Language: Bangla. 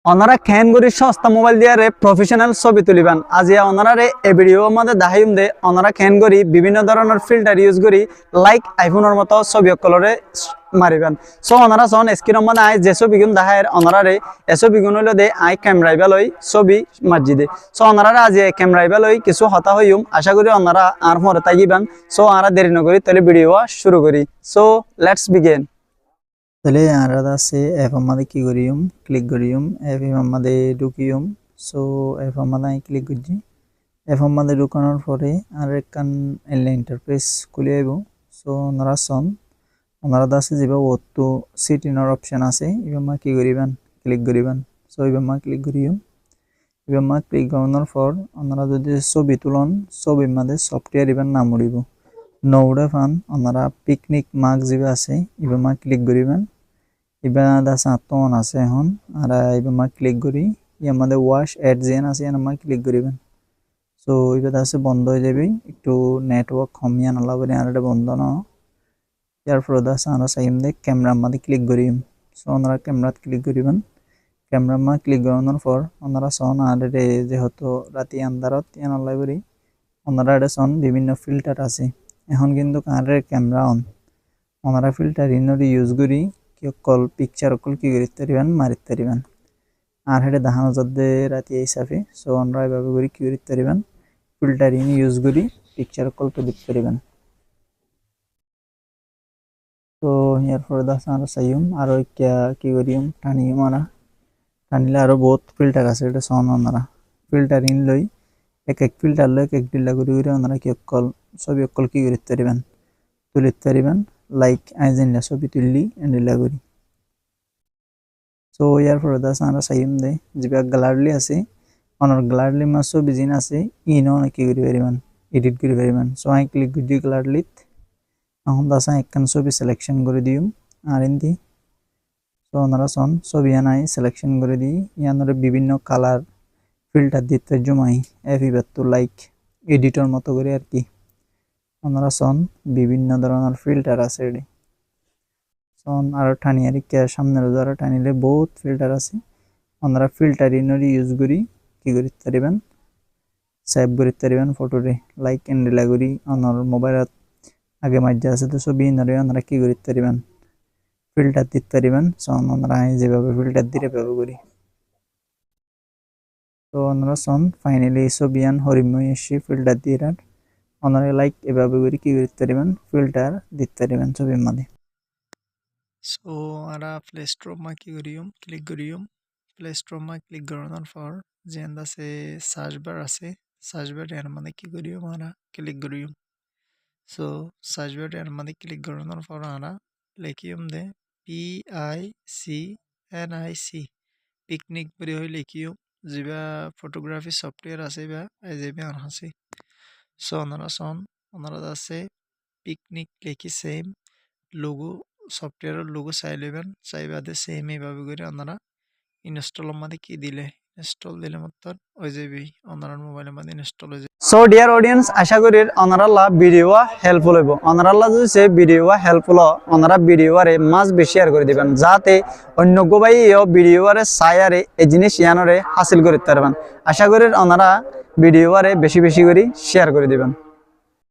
ওনারা ক্যানগরি সস্তা মোবাইল দিয়ে প্রফেশনাল ছবি তুলিবেন আজিয়া ওনারা এই ভিডিও মধ্যে দেখাইম দে ওনারা ক্যানগরি বিভিন্ন ধরনের ফিল্টার ইউজ করি লাইক আইফোনের মতো ছবি কলরে মারিবেন সো ওনারা সন স্ক্রিন মানে আই যে ছবি গুণ দেখায় ওনারা এ ছবি গুণ হইলো দে আই ক্যামেরা লই ছবি মার্জি দে সো ওনারা আজি ক্যামেরা লই কিছু হতা হইম আশা করি ওনারা আর পরে তাইবেন সো আমরা দেরি নকরি তাহলে ভিডিও শুরু করি সো লেটস বিগিন তাহলে আমরা আছে এফ আমাদের কি করিম ক্লিক করিম এফ আমাদের ঢুকিম সো এফ আমাদের ক্লিক করছি এফ আমাদের ঢুকানোর পরে আর একখান ইন্টারফেস খুলে আইব সো ওনারা সন ওনারা আছে যেবা ওতো সিটিনার অপশন আছে এবার কি করিবেন ক্লিক করিবেন সো এবার ক্লিক করিম এবার ক্লিক করানোর পর ওনারা যদি ছবি তুলন ছবির মধ্যে সফটওয়্যার এবার নাম উড়িব নৌড়ে ফান ওনারা পিকনিক মার্ক যেবা আছে এবার ক্লিক করিবেন এবার আছে আত্মন আছে এখন আর এবার ক্লিক করি আমাদের ওয়াশ এড জেন আছে আমার ক্লিক করিবেন সো এবার আছে বন্ধ হয়ে যাবে একটু নেটওয়ার্ক কমিয়ে আনা লাগবে আর এটা বন্ধ না এরপর আছে আমরা চাইম দে ক্যামেরা মধ্যে ক্লিক করিম সো ওনারা ক্যামেরাত ক্লিক করিবেন ক্যামেরা মধ্যে ক্লিক করানোর পর ওনারা সন আর যেহেতু রাতি আন্ধারত আনা লাগবে ওনারা এটা সন বিভিন্ন ফিল্টার আছে এখন কিন্তু কারের ক্যামেরা অন ওনারা ফিল্টার ইনরি ইউজ করি কি কল পিকচার কল কি করতে পারিবেন মারিতে পারিবেন আর হেডে দেখানো যাতে রাতি হিসাবে সো আমরা এভাবে করি কি করতে পারিবেন ফিল্টার ইন ইউজ করি পিকচার কল তো দিতে পারিবেন তো এরপরে দেখা আমরা চাইম আর কি করিম টানিম আমরা টানিলে আরো বহুত ফিল্টার আছে এটা সন ওনারা ফিল্টার ইন লই এক ফিল্টার লই এক ডিলা করি ওনারা কি কল ছবি কল কি করতে পারিবেন তুলিতে পারিবেন লাইক আইজেনলা ছবি তুললি এন্ডিলা করি সো এরপরে দাস আমরা চাইম দে যেবা গ্যালারি আছে অনার গ্যালারি মা ছবি জিন আছে ইনো কি করি পারিবেন এডিট করি পারিবেন সো আই ক্লিক করি গ্যালারিত এখন দাস একখান ছবি সিলেকশন করে দিম আর এন্দি সো ওনারা সন ছবি আনাই সিলেকশন করে দিই ইয়ানোর বিভিন্ন কালার ফিল্টার দিতে জমাই এফিবাত তো লাইক এডিটর মতো করে আর কি ওনারা সন বিভিন্ন ধরনের ফিল্টার আছে এডি সন আর টানিয়ার কে সামনের দ্বারা টানিলে বহুত ফিল্টার আছে ওনারা ফিল্টার ইনরি ইউজ করি কি করতে পারিবেন সেভ করতে পারিবেন ফটোরে লাইক এন্ড ডিলা করি ওনার মোবাইলত আগে মাঝে আছে তো ছবি ইনরে ওনারা কি করতে পারিবেন ফিল্টার দিতে পারিবেন সন ওনারা যেভাবে ফিল্টার দিতে ব্যবহার করি তো ওনারা সন ফাইনালি ছবি আন হরিময় এসে ফিল্টার দিয়ে ওনারা লাইক এভাবে করে কি করতে পারিবেন ফিল্টার দিতে পারিবেন ছবির মধ্যে সো আমরা প্লে স্টোর মা কি করিম ক্লিক করিম প্লে স্টোর মা ক্লিক করানোর পর যে আছে সার্চ বার আছে সার্চ বার এর মধ্যে কি করিম আমরা ক্লিক করিম সো সার্চ বার এর মধ্যে ক্লিক করানোর পর আমরা লিখিম দে PICNIC পিকনিক বলে হই লিখিম যেবা ফটোগ্রাফি সফটওয়্যার আছে বা যেবা আর আছে সো ওনারা আছে পিকনিক লিখি সেম লোগো সফটওয়্যারের লোগো চাই নেবেন চাই বাদে সেম এইভাবে করে আপনারা ইনস্টলের মধ্যে কি দিলে ইনস্টল দিলে মাত্র হয়ে যাবে আপনার মোবাইলের মধ্যে ইনস্টল হয়ে যাবে সো ডিয়ার অডিয়েন্স আশা করি ওনারা ভিডিও হেল্পফুল হইব ওনারা যদি সে ভিডিও হেল্পফুল ওনারা ভিডিওরে মাস বেশি শেয়ার করে দিবেন যাতে অন্য গোবাই ভিডিওরে সায়ারে এই জিনিস ইয়ানরে হাসিল করতে পারবেন আশা করি ওনারা ভিডিওরে বেশি বেশি করে শেয়ার করে দিবেন।